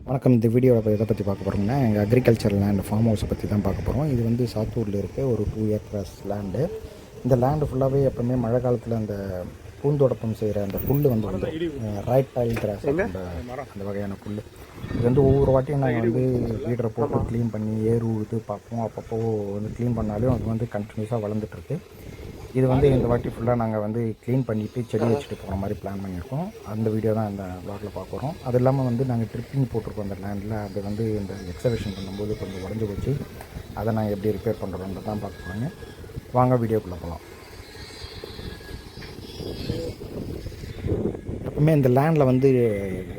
வணக்கம். இந்த வீடியோவில் எதை பற்றி பார்க்க போகிறோம்னா, எங்கள் அக்ரிகல்ச்சர் லேண்ட் ஃபார்ம் ஹவுஸை பற்றி தான் பார்க்க போகிறோம். இது வந்து சாத்தூரில் இருக்க ஒரு 2 ஏக்கர்ஸ் லேண்டு. இந்த லேண்டு ஃபுல்லாகவே எப்போவுமே மழை காலத்தில் அந்த பூந்தோட்டப்பம் செய்கிற அந்த புல் வந்து ரைட் டைல் கிராஸ் அந்த வகையான புல். இது வந்து ஒவ்வொரு வாட்டியும் நாங்கள் வந்து வீடரை போட்டு க்ளீன் பண்ணி ஏறு இது பார்ப்போம். அப்பப்போ வந்து க்ளீன் பண்ணாலும் அது வந்து கண்டினியூஸாக வளர்ந்துட்டுருக்கு. இது வந்து இந்த வாட்டி ஃபுல்லாக நாங்கள் வந்து க்ளீன் பண்ணிவிட்டு செடி வச்சுட்டு போகிற மாதிரி பிளான் பண்ணியிருக்கோம். அந்த வீடியோ தான் இந்த வ்ளாகில் பார்க்க போகிறோம். அது இல்லாமல் வந்து நாங்கள் ட்ரிப்பிங் போட்டிருக்கோம் அந்த லேண்டில். அது வந்து இந்த எக்ஸவேஷன் பண்ணும்போது கொஞ்சம் உடஞ்சி போச்சு. அதை நாங்கள் எப்படி ரிப்பேர் பண்ணுறோன்றது தான் பார்க்க போகிறாங்க. வாங்க வீடியோக்குள்ளே போகலாம். எப்பவுமே இந்த லேண்டில் வந்து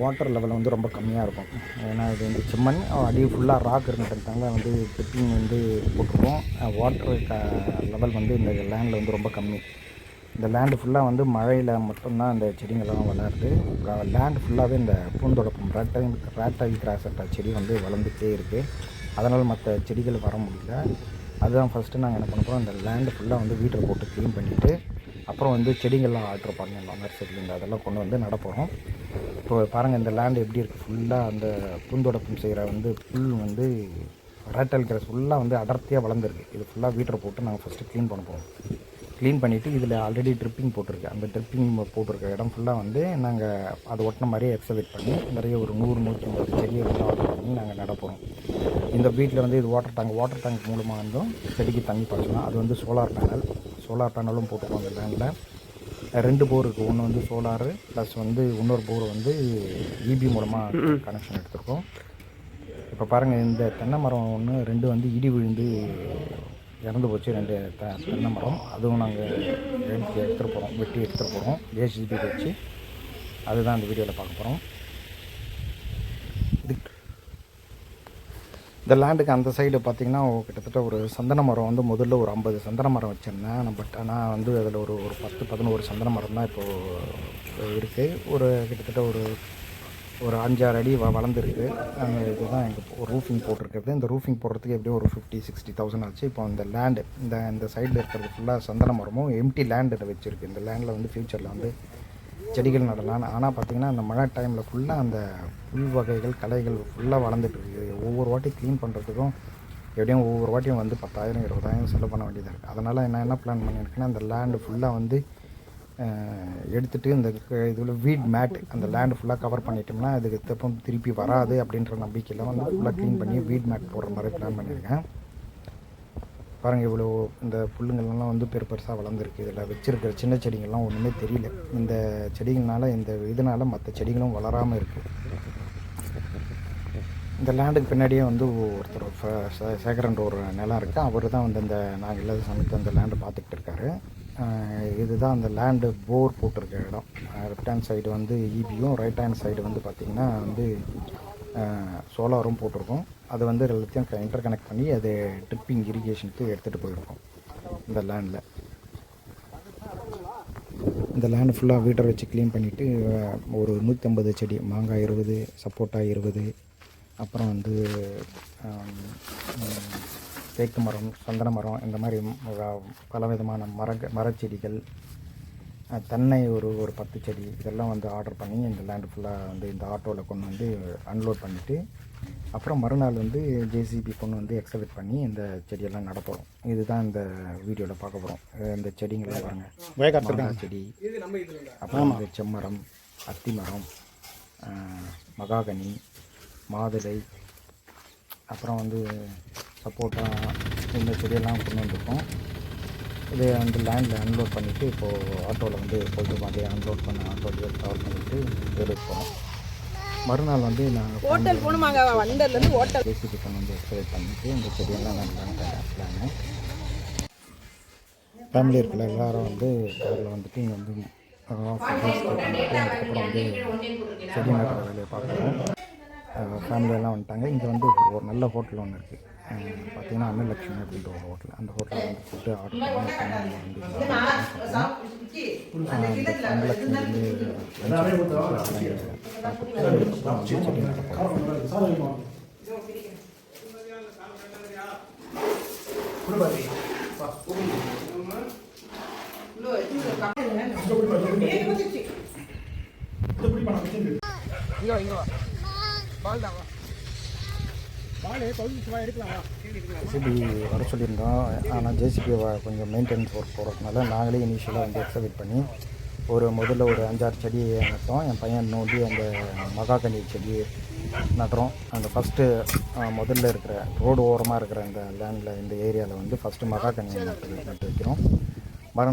வாட்டர் லெவல் வந்து ரொம்ப கம்மியாக இருக்கும். ஏன்னா இது வந்து செம்மண் அடி ஃபுல்லாக ராக் இருந்துட்டதுனால வந்து ட்ரிப்பிங் வந்து போட்டிருக்கோம். வாட்டர் லெவல் வந்து இந்த லேண்டில் வந்து ரொம்ப கம்மி. இந்த லேண்டு ஃபுல்லாக வந்து மழையில் மட்டும்தான் இந்த செடிங்கள்லாம் வளருது. லேண்டு ஃபுல்லாகவே இந்த பூந்தோட்டப்பம் ரேட்டைல் கிராஸட்டா செடி வந்து வளர்ந்துகிட்டே இருக்குது. அதனால் மற்ற செடிகள் வர முடியல. அதுதான் ஃபஸ்ட்டு நாங்கள் என்ன பண்ண போகிறோம், இந்த லேண்டு ஃபுல்லாக வந்து வீட்டை போட்டு க்ளீன் பண்ணிவிட்டு அப்புறம் வந்து செடிங்கள்லாம் ஆர்டர் பண்ணிடலாம். நர்சரிலேருந்து அதெல்லாம் கொண்டு வந்து நடப்போகிறோம். இப்போ பாருங்கள் இந்த லேண்டு எப்படி இருக்குது. ஃபுல்லாக அந்த பூந்தோட்டப்பம் செய்கிற வந்து புல் வந்து ரேட்டல் கிராஸ் ஃபுல்லாக வந்து அடர்த்தியாக வளர்ந்துருக்கு. இது ஃபுல்லாக வீட்டரை போட்டு நாங்கள் ஃபஸ்ட்டு க்ளீன் பண்ண போகிறோம். க்ளீன் பண்ணிவிட்டு இதில் ஆல்ரெடி ட்ரிப்பிங் போட்டிருக்கு. அந்த ட்ரிப்பிங் போட்டிருக்க இடம் ஃபுல்லாக வந்து நாங்கள் அதை ஒட்டின மாதிரியே எக்ஸவேட் பண்ணி நிறைய ஒரு 100-150 செடியை வந்து ஆர்டர் பண்ணி நாங்கள் நடப்போகிறோம். இந்த வீட்டில் வந்து இது வாட்டர் டேங்க் மூலமாக இருந்தும் செடிக்கு தண்ணி பாய்ச்சலாம். அது வந்து சோலார் பேனலும் போட்டுருக்கோம் அந்த லேண்டில். 2 போர் இருக்குது. ஒன்று வந்து சோலாரு ப்ளஸ் வந்து இன்னொரு போர் வந்து இபி மூலமாக கனெக்ஷன் எடுத்துருக்கோம். இப்போ பாருங்கள் இந்த தென்னை மரம் 2 வந்து இடி விழுந்து இறந்து போச்சு. 2 தென்னை மரம். அதுவும் நாங்கள் எடுத்துகிட்டு போகிறோம், வெட்டி எடுத்துகிட்டு போகிறோம் ஜேசிபி வச்சு. அதுதான் இந்த வீடியோவில் பார்க்க போகிறோம். இந்த லேண்டுக்கு அந்த சைடு பார்த்திங்கன்னா கிட்டத்தட்ட ஒரு சந்தன மரம் வந்து முதல்ல ஒரு 50 சந்தன மரம் வச்சுருந்தேன். பட் ஆனால் வந்து அதில் ஒரு 10-11 சந்தன மரம் தான் இப்போது இருக்குது. கிட்டத்தட்ட ஒரு 5-6 அடி வளர்ந்துருக்கு. இதுதான் எங்கள் ரூஃபிங் போட்டிருக்கிறது. இந்த ரூஃபிங் போடுறதுக்கு எப்படியும் ஒரு 50-60,000 ஆச்சு. இப்போ இந்த லேண்டு இந்த சைடில் இருக்கிறது ஃபுல்லாக சந்தன மரமும் எம்டி லேண்டு இதை வச்சுருக்கு. இந்த லேண்டில் வந்து ஃப்யூச்சரில் வந்து செடிகள் நடலாம். ஆனால் பார்த்திங்கன்னா அந்த மழை டைமில் ஃபுல்லாக அந்த புல் வகைகள் களைகள் ஃபுல்லாக வளர்ந்துட்டுருக்கு. ஒவ்வொரு வாட்டி க்ளீன் பண்ணுறதுக்கும் எப்படியும் ஒவ்வொரு வாட்டியும் வந்து 10,000-20,000 செலவு பண்ண வேண்டியதாக இருக்குது. அதனால் நான் என்ன பிளான் பண்ணியிருக்கேன்னா, அந்த லேண்டு ஃபுல்லாக வந்து எடுத்துகிட்டு இந்த இதில் வீட் மேட் அந்த லேண்டு ஃபுல்லாக கவர் பண்ணிட்டோம்னா அதுக்கு திருப்பி வராது அப்படின்ற நம்பிக்கையில் வந்து ஃபுல்லாக க்ளீன் பண்ணி வீட் மேட் போடுற மாதிரி பிளான் பண்ணியிருக்கேன். பாருங்கள் இவ்வளோ இந்த புல்லுங்கள்லாம் வந்து பெருசாக வளர்ந்துருக்கு. இதில் வச்சுருக்கிற சின்ன செடிங்கள்லாம் ஒன்றுமே தெரியல. இந்த செடிகள்னால இதனால் மற்ற செடிகளும் வளராமல் இருக்குது. இந்த லேண்டுக்கு பின்னாடியே வந்து ஒருத்தர் சேகரன்ற ஒரு நிலம் இருக்குது. அவர் தான் வந்து நாங்கள் இல்லாத சமயத்தில் அந்த லேண்டு பார்த்துக்கிட்டு இருக்காரு. இதுதான் அந்த லேண்டு போர் போட்டிருக்க இடம். லெஃப்ட் ஹேண்ட் சைடு வந்து இபியும், ரைட் ஹேண்ட் சைடு வந்து பார்த்திங்கன்னா வந்து சோலாரும் போட்டிருக்கோம். அது வந்து எல்லாத்தையும் இன்டர் கனெக்ட் பண்ணி அது ட்ரிப்பிங் இரிகேஷனுக்கு எடுத்துகிட்டு போயிருக்கோம். இந்த லேண்டில் இந்த லேண்டு ஃபுல்லாக வீட்டர் வச்சு க்ளீன் பண்ணிவிட்டு ஒரு 150 செடி, மாங்காய் 20, சப்போட்டா 20, அப்புறம் வந்து தேக்கு மரம், சந்தன மரம், இந்த மாதிரி பல விதமான மரச்செடிகள், தென்னை ஒரு 10 செடி இதெல்லாம் வந்து ஆர்டர் பண்ணி இந்த லேண்டு ஃபுல்லாக வந்து இந்த ஆட்டோவில் கொண்டு வந்து அன்லோட் பண்ணிவிட்டு அப்புறம் மறுநாள் வந்து ஜேசிபி கொண்டு வந்து எக்ஸவேட் பண்ணி இந்த செடியெல்லாம் நடப்போம். இதுதான் இந்த வீடியோவில் பார்க்க போகிறோம். இந்த செடிங்கெல்லாம் பாருங்கள், செடி, அப்புறம் வந்து செம்மரம், அத்தி மரம், மகாகனி, மாதுளை, அப்புறம் வந்து சப்போட்டா, இந்த செடியெல்லாம் கொண்டு வந்திருக்கோம். இது அந்த லேண்டில் அன்லோட் பண்ணிவிட்டு இப்போது ஆட்டோவில் வந்து போய்ட்டு மாதிரி அன்லோட் பண்ண ஆட்டோவில் கவர் பண்ணிவிட்டு எடுத்து போகிறோம். மறுநாள் வந்து நாங்கள் ஹோட்டல் போகணுமாங்க, வண்டர்லேருந்து ஹோட்டல் ஜேசிபி கொண்டு வந்து எக்ஸ்பிளைன் பண்ணிவிட்டு இந்த செடியெல்லாம் நாங்கள் பிளான் ஃபேமிலி இருக்கிற எல்லோரும் வந்து காரில் வந்துட்டு இங்கே வந்து பண்ணிவிட்டு அதுக்கப்புறம் வந்து செடி நடுற வேலையை பார்க்குறோம். ஃபேமிலியெல்லாம் வந்துட்டாங்க. இங்கே வந்து ஒரு நல்ல ஹோட்டல் ஒன்று இருக்குது. பார்த்திங்கன்னா அன்னலட்சுமி அப்படின்ற ஒரு ஹோட்டல். அந்த ஹோட்டலில் வந்து ஃபுட்டு ஆர்டர் பண்ணி அந்த அன்னலட்சுமி வந்து செடி நடப்போம். இங்கே பால் தாங்க. ஜேசிபி வர சொல்லியிருந்தோம். ஆனால் ஜேசிபி கொஞ்சம் மெயின்டெனன்ஸ் ஒர்க் போகிறதுனால நாங்களே இனிஷியலாக வந்து எக்ஸபிட் பண்ணி முதல்ல ஒரு 5-6 செடி நட்டோம். என் பையன் நோண்டி அந்த மகாகனி செடி நடுறோம். அந்த ஃபஸ்ட்டு முதல்ல இருக்கிற ரோடு ஓரமாக இருக்கிற அந்த லேண்டில் இந்த ஏரியாவில் வந்து ஃபஸ்ட்டு மகாகனி நட்டு வைக்கிறோம்.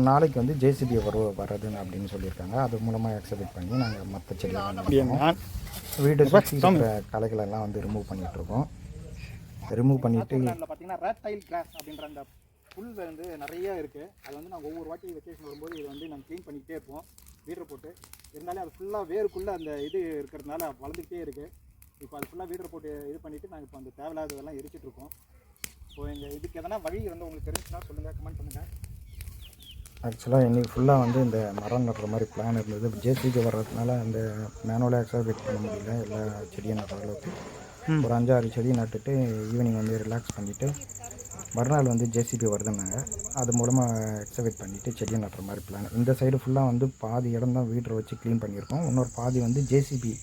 நாளைக்கு வந்து ஜேசிபி வர்றது அப்படின்னு சொல்லியிருக்காங்க. அது மூலமாக எக்ஸபிட் பண்ணி நாங்கள் மற்ற செடியெல்லாம் வீடு சுற்றி இருக்கிற களைகளெல்லாம் வந்து ரிமூவ் பண்ணிகிட்ருக்கோம். ரிமூவ் பண்ணிவிட்டு பார்த்தீங்கன்னா ரெட் டைல் கிராஸ் அப்படின்ற அந்த புல் வந்து நிறைய இருக்குது. அது வந்து நாங்கள் ஒவ்வொரு வாட்டி வெக்கேஷன் வரும்போது இது வந்து நாங்கள் க்ளீன் பண்ணிக்கிட்டே இருப்போம் வீடரை போட்டு. இருந்தாலே அது ஃபுல்லாக வேருக்குள்ளே அந்த இது இருக்கிறதுனால வளர்ந்துக்கிட்டே இருக்குது. இப்போ அது ஃபுல்லாக வீடரை போட்டு இது பண்ணிவிட்டு நாங்கள் இப்போ அந்த தேவையில்லாததெல்லாம் எரிச்சிட்ருக்கோம். ஸோ எங்கள் இதுக்கு எதனா வழி வந்து உங்களுக்கு தெரிஞ்சுன்னா சொல்லுங்கள், கமெண்ட் பண்ணுங்கள். ஆக்சுவலாக இன்றைக்கி ஃபுல்லாக வந்து இந்த மரம் நடுற மாதிரி பிளான் இருந்தது. ஜேசிபி வர்றதுனால அந்த மேனுவலாக எக்ஸர்வேட் பண்ண முடியல. எல்லா செடியும் நடுற அளவுக்கு ஒரு 5-6 செடி நட்டுட்டு ஈவினிங் வந்து ரிலாக்ஸ் பண்ணிவிட்டு மறுநாள் வந்து ஜேசிபி வருதுன்னாங்க. அது மூலமாக எக்ஸவேட் பண்ணிவிட்டு செடியை நட்டுற மாதிரி பிளான். இந்த சைடு ஃபுல்லாக வந்து பாதி இடம் தான் வீட்டரை வச்சு க்ளீன் பண்ணியிருக்கோம். இன்னொரு பாதி வந்து ஜேசிபி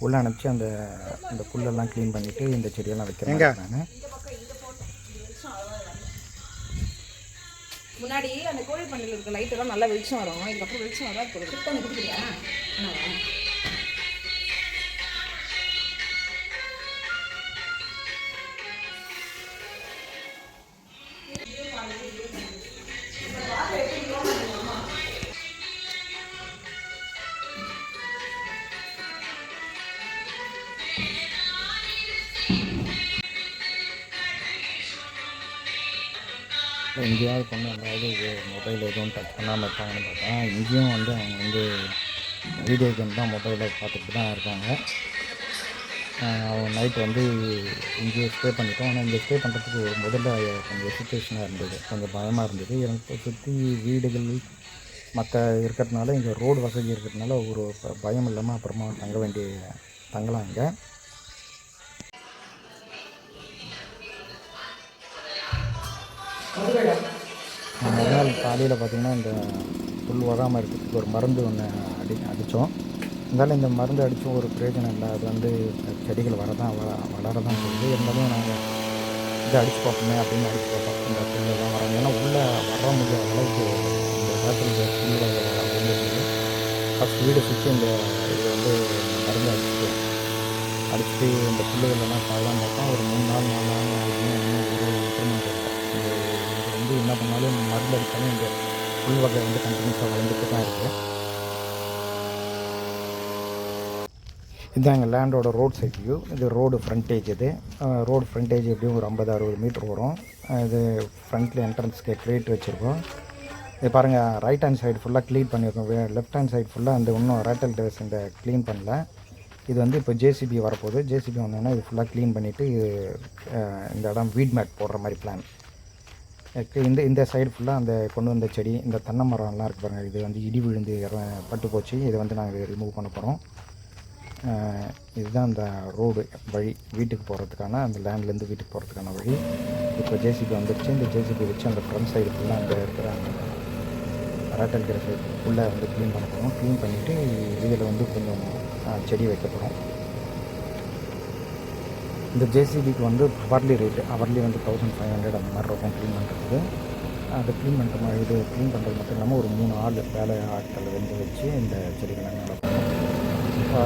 உள்ளே அனுப்பிச்சு அந்த புல்லெல்லாம் க்ளீன் பண்ணிவிட்டு இந்த செடியெல்லாம் வைக்கிறேன். நான் முன்னாடி அந்த கோயில் பண்ணையில் இருக்க லைட்டெல்லாம் நல்லா வெளிச்சம் வரும். இதுக்கப்புறம் வெளிச்சம் வராது கொடுக்குறியா. எங்கேயாவது கொண்டு வந்தாவது மொபைல் எதுவும் டச் பண்ணாமல் இருப்பாங்கன்னு பார்த்தா இங்கேயும் வந்து அவங்க வந்து வீடியோ கேம் தான் மொபைலில் பார்த்துட்டு தான் இருக்காங்க. அவங்க நைட்டு வந்து இங்கேயே ஸ்டே பண்ணிட்டோம். ஆனால் இங்கே ஸ்டே பண்ணுறதுக்கு முதல்ல கொஞ்சம் சுச்சுவேஷனாக இருந்தது, கொஞ்சம் பயமாக இருந்தது. எனக்கு சுற்றி வீடுகள் மற்ற இருக்கிறதுனால இங்கே ரோடு வசதி இருக்கிறதுனால ஒரு பயம் இல்லாமல் அப்புறமா தங்கலாம் இங்கே. மறுநாள் காலையில் பார்த்திங்கன்னா இந்த புல் வராமல் இருக்கிறதுக்கு ஒரு மருந்து ஒன்று அடித்தோம். இருந்தாலும் இந்த மருந்து அடித்தும் ஒரு பிரயோஜனம் இல்லை. அது வந்து செடிகள் வளர தான் சொல்லுது. இருந்தாலும் நாங்கள் இதை அடித்து பார்ப்போமே அப்படின்னு அடித்து பார்ப்போம். இந்த புல்லெல்லாம் வராங்க. ஏன்னா உள்ளே வர முடியாத அளவுக்கு இந்த நேரத்தில் புல்லுகள் வந்து ஃபஸ்ட் வீடை சுற்றி இந்த இதை வந்து மருந்து அடிச்சுட்டு இந்த புல்லுகளெல்லாம் பாடலாம் பார்த்தோம். ஒரு 3 நாள் 4 நாள் ஆகிடுச்சுன்னா இன்னும் ஒரு இம்ப்ரூவ்மெண்ட் இல்லை. இது வந்து என்ன பண்ணாலும் மருந்து அடித்தாலும் இந்த புல் வகை வந்து கண்டினியூஸாக வளர்ந்துட்டு தான் இருக்குது. இதுதான் எங்கள் லேண்டோட ரோட் சைட் வியூ. இது ரோடு ஃப்ரண்டேஜ். ரோடு ஃப்ரண்டேஜ் எப்படியும் ஒரு 50-60 மீட்டர் வரும். இது ஃப்ரண்ட்டில் என்ட்ரன்ஸ்க்கு க்ரியேட் வச்சுருக்கோம். இது பாருங்கள், ரைட் ஹேண்ட் சைடு ஃபுல்லாக க்ளீன் பண்ணியிருக்கோம். லெஃப்ட் ஹேண்ட் சைடு ஃபுல்லாக அந்த இன்னும் ரேட்டல் டேஸ் இந்த க்ளீன் பண்ணல. இது வந்து இப்போ ஜேசிபி வரப்போகுது. ஜேசிபி வந்தோன்னா இது ஃபுல்லாக க்ளீன் பண்ணிவிட்டு இந்த இடம் வீட் மேட் போடுற மாதிரி பிளான். இந்த சைடு ஃபுல்லாக அந்த கொண்டு வந்த செடி, இந்த தென்னை மரம்லாம் இருக்குது பாருங்கள். இது வந்து இடி விழுந்து பட்டு போச்சு. இதை வந்து நாங்கள் ரிமூவ் பண்ண போகிறோம். இதுதான் அந்த ரோடு வழி, வீட்டுக்கு போகிறதுக்கான, அந்த லேண்ட்லேருந்து வீட்டுக்கு போகிறதுக்கான வழி. இப்போ ஜேசிபி வந்துருச்சு. இந்த ஜேசிபி வச்சு அந்த ஃப்ரண்ட் சைடு ஃபுல்லாக அங்கே இருக்கிற அந்த ராட்டல் கிற சைடு ஃபுல்லாக வந்து க்ளீன் பண்ண போகிறோம். க்ளீன் பண்ணிவிட்டு இதில் வந்து கொஞ்சம் செடி வைக்க போகிறோம். இந்த ஜேசிபிக்கு வந்து ஹவர்லி ரேட்டு, ஹவர்லி வந்து 1500 அந்த மாதிரி இருக்கும் க்ளீன் பண்ணுறதுக்கு. அதை க்ளீன் பண்ணுற மாதிரி இது க்ளீன் பண்ணுறது மட்டும் இல்லாமல் ஒரு 3 வேலை ஆட்களை வந்து வச்சு இந்த செடிகளை நடக்கும்.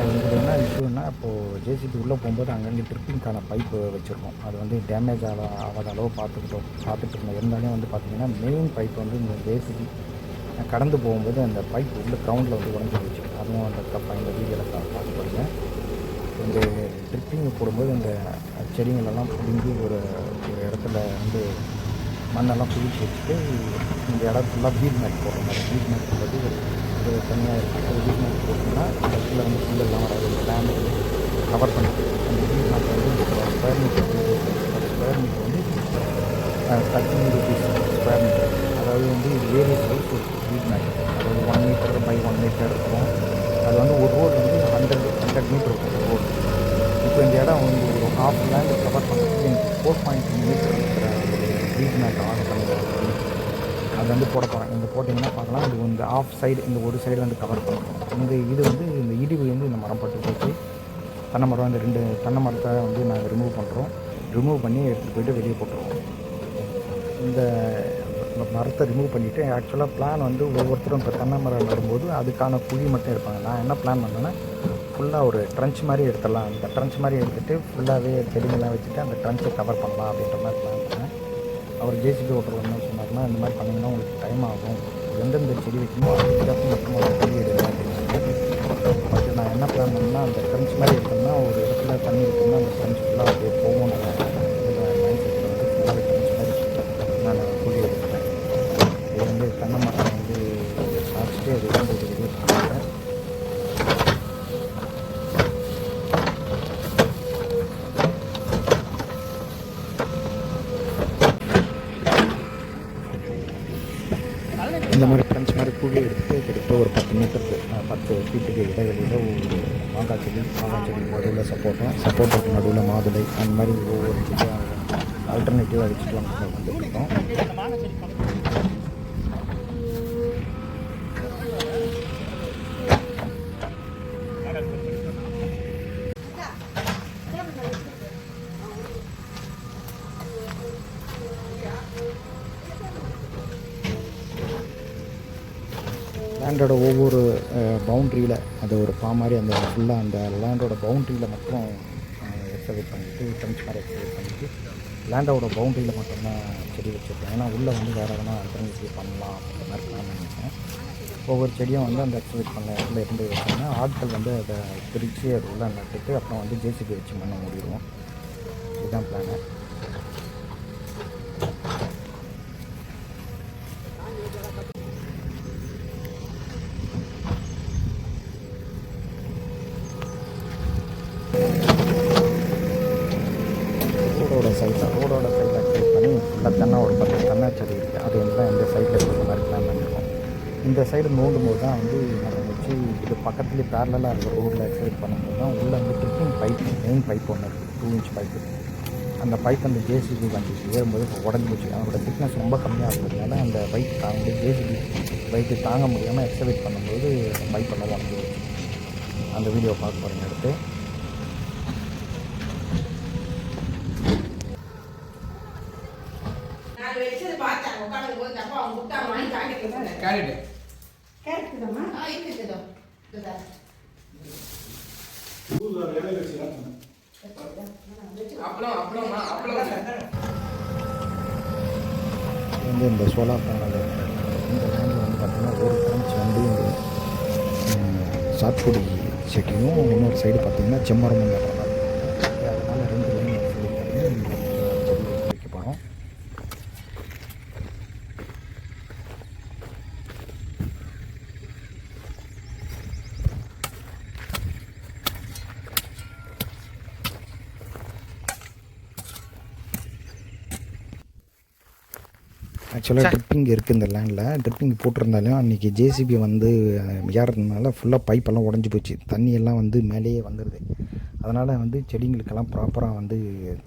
இதில் என்ன இஷ்யூன்னா, இப்போது ஜேசிபி உள்ளே போகும்போது அங்கங்கே ட்ரிப்பிங்க்கான பைப்பு வச்சுருக்கோம். அது வந்து டேமேஜ் ஆகாத அளவு பார்த்துட்டு இருந்தோம். இருந்தாலும் வந்து பார்த்திங்கன்னா மெயின் பைப் வந்து இந்த ஜேசிபி கடந்து போகும்போது அந்த பைப் உள்ள கிரவுண்டில் வந்து உடஞ்சி போச்சு. அதுவும் அந்த தப்பாக இந்த வீடியோவில் பார்த்து பாருங்கள். இந்த ட்ரிப்பிங் போடும்போது இந்த செடிங்களெல்லாம் பிடுங்கி ஒரு இடத்துல வந்து மண்ணெல்லாம் குவிச்சு வச்சுட்டு இந்த இடம் ஃபுல்லாக வீட் மேட் போடுற மாதிரி. வீட் மேட் போடுறது ஒரு தனியாக இருக்குது. அது வீட் மேட் போட்டிங்கன்னா இந்த இடத்துல வந்து ஃபுல்லெல்லாம் வராது. லேண்டு கவர் பண்ணிட்டு அந்த வீட் மேட் வந்து ஸ்கொயர் மீட்டர் வந்து 13 rupees ஸ்கொயர் மீட்டர். அதாவது வந்து வேரியஸ் ஹவுஸ் வீட் மேட். அதாவது 1 மீட்டர் பை 1 மீட்டர் இருக்கும். அது வந்து ஒரு ரோடு வந்து 100 மீட்டர் இருக்கும் ஒரு ரோடு. இப்போ இந்த இடம் வந்து ஒரு ஹாஃப் லேண்டு கவர் பண்ணுறதுக்கு 4.2 மீட்டர் இருக்கிற ஒரு வீட் மேட் ஆர்டர் பண்ணிடுறாங்க. அது வந்து போட போகிறேன். இந்த போட்டிங்கன்னா பார்க்கலாம். அது வந்து ஆஃப் சைடு, இந்த ஒரு சைடு வந்து கவர் பண்ணுறோம். இது வந்து இந்த இடிவு வந்து இந்த மரம் பட்டு போச்சு. தென்னை மரம், இந்த 2 தென்னை மரத்தை வந்து நாங்கள் ரிமூவ் பண்ணுறோம். ரிமூவ் பண்ணி எடுத்துகிட்டு போயிட்டு வெளியே போட்டுருவோம். இந்த மரத்தை ரிமூவ் பண்ணிவிட்டு ஆக்சுவலாக பிளான் வந்து ஒவ்வொருத்தரும் இப்போ தென்னை மரம் நடும்போது அதுக்கான குழி மட்டும் எடுப்பாங்க. நான் என்ன பிளான் பண்ணேன்னா ஃபுல்லாக ஒரு ட்ரன்ச் மாதிரி எடுத்துடலாம். அந்த ட்ரன்ச் மாதிரி எடுத்துகிட்டு ஃபுல்லாகவே செடிங்கெல்லாம் வச்சுட்டு அந்த ட்ரன்ச்சை கவர் பண்ணலாம் அப்படின்ற மாதிரி பிளான் பண்ணேன். அவர் ஜேசிபி ஓட்டுறது என்ன சொன்னார்னா, இந்த மாதிரி பண்ணிங்கன்னா உங்களுக்கு டைம் ஆகும், எந்தெந்த செடி வைக்கணுமோ அதுக்கு மட்டும் ஒரு குழி எடுங்க அப்படின்னு சொன்னார். பட் நான் என்ன பிளான் பண்ணேன்னா, அந்த ட்ரன்ச் மாதிரி எடுத்தோம்னா ஒரு இடத்துல தண்ணி இருக்குன்னா அந்த ட்ரன்ச் ஃபுல்லாக அப்படியே போகும். நான் மைண்ட் செட்டில் வந்து ஃபுல்லாகவே ட்ரன்ச் மாதிரி நான் குழி எடுத்துட்டேன். இது வந்து தென்னை மரம் வந்து சாப்பிட்டு அது வந்து வெளியே போகிறேன். இந்த மாதிரி ட்ரன்ச் மாதிரி குழி எடுத்துகிட்டு கிட்டத்தட்ட ஒரு 10 மீட்டருக்கு 10 ஃபீட்டுக்கு இடைவெளியில் ஒரு மாங்காய் செடி நடுவில் சப்போர்ட்டுக்கு நடுவில் மாதுளை அந்த மாதிரி ஒவ்வொரு செடியாக ஆல்டர்னேட்டிவாக வச்சுட்டு வந்துட்டுருக்கோம். லேண்டோட ஒவ்வொரு பவுண்ட்ரியில் அது ஒரு மாதிரி அந்த ஃபுல்லாக அந்த லேண்டோட பவுண்ட்ரியில் மட்டும் எக்ஸவேட் பண்ணிவிட்டு ட்ரன்ச் மாதிரி எக்ஸவேட் பண்ணிவிட்டு லேண்டோட பவுண்ட்ரியில் மட்டும்தான் செடி வச்சுருக்கேன். ஏன்னா உள்ளே வந்து வேறு எதனா ஆல்டர்னேட்டிவ் பண்ணலாம் அப்படின்ற மாதிரி பிளான் பண்ணியிருக்கேன். ஒவ்வொரு செடியும் வந்து அந்த எக்ஸவேட் பண்ண இடத்துல இருந்து வச்சோம்னா ஆட்கள் வந்து அதை பிரித்து அது உள்ளே நட்டுட்டு அப்புறம் வந்து ஜேசிபி வச்சு மண்ணை மூடிடுவோம். இதுதான் பிளானு. ரோடோட சைடில் அக்சைட் பண்ணி ஃபுல்லாக தென்னை ஒரு 10 தென்னை செடி இருக்குது. அது வந்து தான் இந்த சைடில் இருக்கிற மாதிரி பிளான் பண்ணியிருக்கோம். இந்த சைடு நோண்டும் போது தான் வந்து நம்ம வச்சு இது பக்கத்துலேயே பேரலாக இருக்கிற ரோட்டில் எக்ஸைட் பண்ணும்போது தான் உள்ளே வந்து ட்ரிப்பிங் பைப் மெயின் பைப் ஒன்று இருக்குது, 2 இன்ச் பைப்பு. அந்த பைப் அந்த ஜேசிபி வண்டி ஏறும்போது இப்போ உடஞ்சி போச்சு. அதோட திக்னஸ் ரொம்ப கம்மியாக இருக்கிறதுனால அந்த பைக் தாங்க முடியும், ஜேசிபி பைக்கு தாங்க முடியாமல் எக்ஸவேட் பண்ணும்போது பைப்பெல்லாம் உடஞ்சி போச்சு. அந்த வீடியோ பார்க்க போகிறீங்க அடுத்து. வந்து இந்த சோலார் பேனல் இந்த லேண்டில் வந்து பார்த்திங்கன்னா ஒரு ட்ரன்ச் வந்து சாத்துக்குடி செடியும் இன்னொரு சைடு பார்த்திங்கன்னா செம்மரமும் நடுற மாதிரி இருக்குது. அதனால் 2 லைன் செடி வைக்க போகிறோம். ஆக்சுவலாக ட்ரிப்பிங் இருக்குது இந்த லேண்டில். ட்ரிப்பிங் போட்டிருந்தாலும் அன்றைக்கி ஜேசிபி வந்து ஏறதுனால ஃபுல்லாக பைப்பெல்லாம் உடஞ்சி போச்சு. தண்ணியெல்லாம் வந்து மேலேயே வந்துடுது. அதனால் வந்து செடிங்களுக்கெல்லாம் ப்ராப்பராக வந்து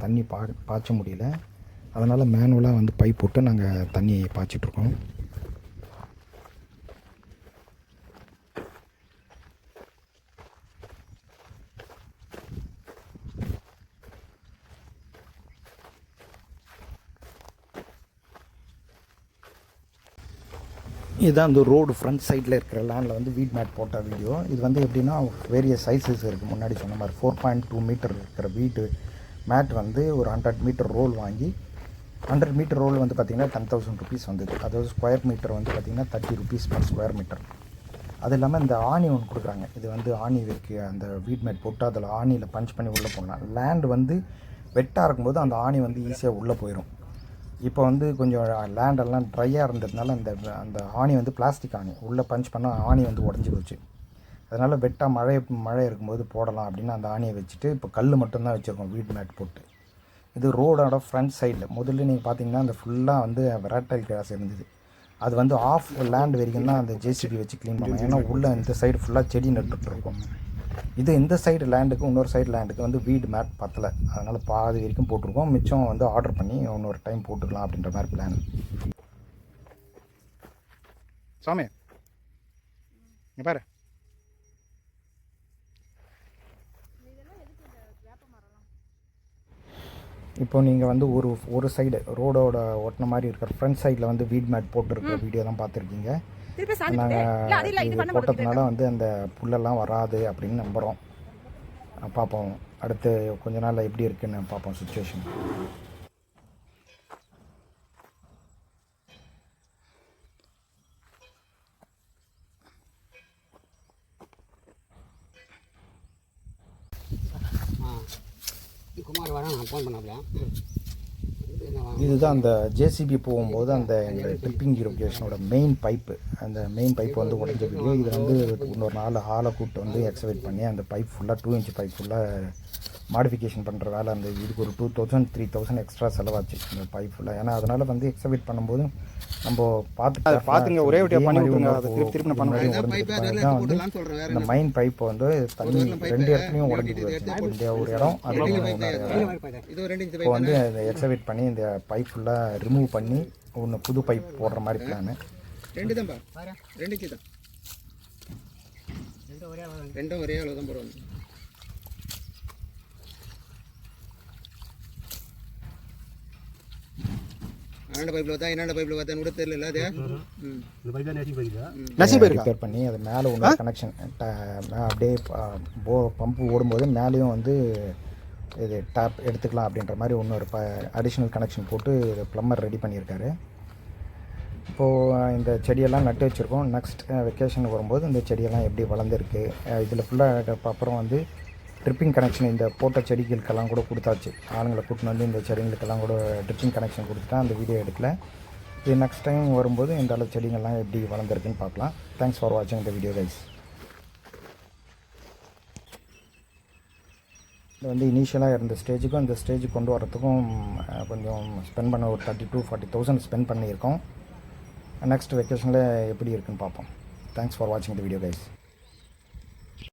தண்ணி பாய்ச்ச முடியல. அதனால் மேனுவலாக வந்து பைப் போட்டு நாங்கள் தண்ணி பாய்ச்சிட்ருக்கோம். இதுதான் அந்த ரோடு ஃப்ரண்ட் சைடில் இருக்கிற லேண்டில் வந்து வீட் மேட் போட்ட வீடியோ. இது வந்து எப்படின்னா வேரியஸ் சைஸஸ் இருக்குது. முன்னாடி சொன்ன மாதிரி 4.2 மீட்டர் இருக்கிற வீட்டு மேட் வந்து ஒரு 100 மீட்டர் ரோல் வாங்கி 100 மீட்டர் ரோல் வந்து பார்த்திங்கன்னா 10,000 ருபீஸ் வந்தது. அதாவது ஸ்கொயர் மீட்டர் வந்து பார்த்திங்கன்னா 30 ருபீஸ் பர் ஸ்கொயர் மீட்டர். அது இல்லாமல் இந்த ஆணி ஒன்று கொடுக்குறாங்க. இது வந்து ஆணி வைக்க அந்த வீட் மேட் போட்டு அதில் ஆணியில் பஞ்ச் பண்ணி உள்ளே போடலாம். லேண்ட் வந்து வெட்டாக இருக்கும்போது அந்த ஆணி வந்து ஈஸியாக உள்ளே போயிடும். இப்போ வந்து கொஞ்சம் லேண்டெல்லாம் ட்ரையாக இருந்ததுனால அந்த ஆணி வந்து பிளாஸ்டிக் ஆணி உள்ளே பஞ்ச் பண்ணால் ஆணி வந்து உடஞ்சி போச்சு. அதனால் வெட்டாக மழை இருக்கும்போது போடலாம் அப்படின்னு அந்த ஆணியை வச்சுட்டு இப்போ கல் மட்டும்தான் வச்சுருக்கோம் வீட் மேட் போட்டு. இது ரோடோட ஃப்ரண்ட் சைடில் முதல்ல நீங்கள் பார்த்தீங்கன்னா அந்த ஃபுல்லாக வந்து வெராட்டைல் கிராஸ் இருந்தது. அது வந்து ஆஃப் லேண்ட் வரைக்கும் தான் அந்த ஜேசிபி வச்சு க்ளீன் பண்ணோம். ஏன்னா உள்ளே இந்த சைடு ஃபுல்லாக செடி நட்டுட்ருக்கோம். இது இந்த சைடு லேண்டுக்கு இன்னொரு சைடு லேண்டுக்கு வந்து வீடு மேட் பத்தலை. அதனால் பாதி வரைக்கும் போட்டிருக்கோம். மிச்சம் வந்து ஆர்டர் பண்ணி இன்னொரு டைம் போட்டுக்கலாம் அப்படின்ற மாதிரி பிளான். சாமி இங்கே பாரு. இப்போ நீங்கள் வந்து ஒரு சைடு ரோடோட ஒட்டின மாதிரி இருக்கிற ஃப்ரண்ட் சைடில் வந்து வீட் மேட் போட்டுருக்கிற வீடியோ தான் பார்த்துருக்கீங்க. நாங்கள் இது போட்டதுனால வந்து அந்த புல்லெல்லாம் வராது அப்படின்னு நம்புகிறோம். பார்ப்போம் அடுத்து கொஞ்ச நாள் எப்படி இருக்குன்னு பார்ப்போம் சுச்சுவேஷன். குமார் வர நான் ஃபோன் பண்ணாப்ல. இதுதான் அந்த ஜேசிபி போகும்போது அந்த ட்ரிப்பிங் இரிகேஷனோட மெயின் பைப்பு. அந்த மெயின் பைப் வந்து உடஞ்ச வீடியோ. இது வந்து இன்னொரு 4 ஆளை கூப்பிட்டு வந்து எக்ஸவேட் பண்ணி அந்த பைப் ஃபுல்லாக 2 இன்ச் பைப் ஃபுல்லாக மாடிஃபிகேஷன் பண்ணுற வேலை. அந்த இதுக்கு ஒரு 2000-3000 எக்ஸ்ட்ரா செலவாச்சு இந்த பைப் ஃபுல்லாக. ஏன்னா அதனால் வந்து எக்ஸவேட் பண்ணும்போது நம்ம பார்த்துங்க ஒரே விட்டியா பண்ணி விட்டுருங்க. அதை திருப்பி பண்ண இந்த மெயின் பைப் வந்து தண்ணி 2 இடத்துலையும் உடஞ்சி போயிடுச்சு. இந்த ஒரு இடம் அது இப்போ வந்து இந்த எக்ஸவேட் பண்ணி இந்த பைப் ஃபுல்லாக ரிமூவ் பண்ணி ஒன்று புது பைப் போடுற மாதிரி பிளானு. 2 தான் 2 தான் ரெண்டும் ஒரே அளவு தான் போடுவாங்க. ரிப்பேர் பண்ணி அது மேலே ஒன்று கனெக்ஷன் அப்படியே பம்பு ஓடும்போது மேலேயும் வந்து இது டேப் எடுத்துக்கலாம் அப்படின்ற மாதிரி இன்னொரு அடிஷ்னல் கனெக்ஷன் போட்டு ப்ளம்பர் ரெடி பண்ணியிருக்காரு. இப்போது இந்த செடியெல்லாம் நட்டு வச்சுருக்கோம். நெக்ஸ்ட் வெக்கேஷன் வரும்போது இந்த செடியெல்லாம் எப்படி வளர்ந்துருக்கு இதில் ஃபுல்லாக அப்புறம் வந்து ட்ரிப்பிங் கனெக்ஷன் இந்த போட்ட செடிகளுக்கெல்லாம் கூட கொடுத்தாச்சு. ஆளுங்களை கூட்டின்னு வந்து இந்த செடிகளுக்கெல்லாம் கூட ட்ரிப்பிங் கனெக்ஷன் கொடுத்துட்டா அந்த வீடியோ எடுக்கல. இது நெக்ஸ்ட் டைம் வரும்போது இந்த அளவு செடிகள்லாம் எப்படி வளர்ந்துருக்குன்னு பார்க்கலாம். தேங்க்ஸ் ஃபார் வாட்சிங் இந்த வீடியோ கைஸ். இது வந்து இனிஷியலாக இருந்த ஸ்டேஜுக்கும் இந்த ஸ்டேஜுக்கு கொண்டு வரத்துக்கும் கொஞ்சம் ஸ்பெண்ட் பண்ண ஒரு 30,000-40,000 ஸ்பெண்ட் பண்ணியிருக்கோம். நெக்ஸ்ட் வெக்கேஷனில் எப்படி இருக்குன்னு பார்ப்போம். தேங்க்ஸ் ஃபார் வாட்சிங் த வீடியோ கைஸ்.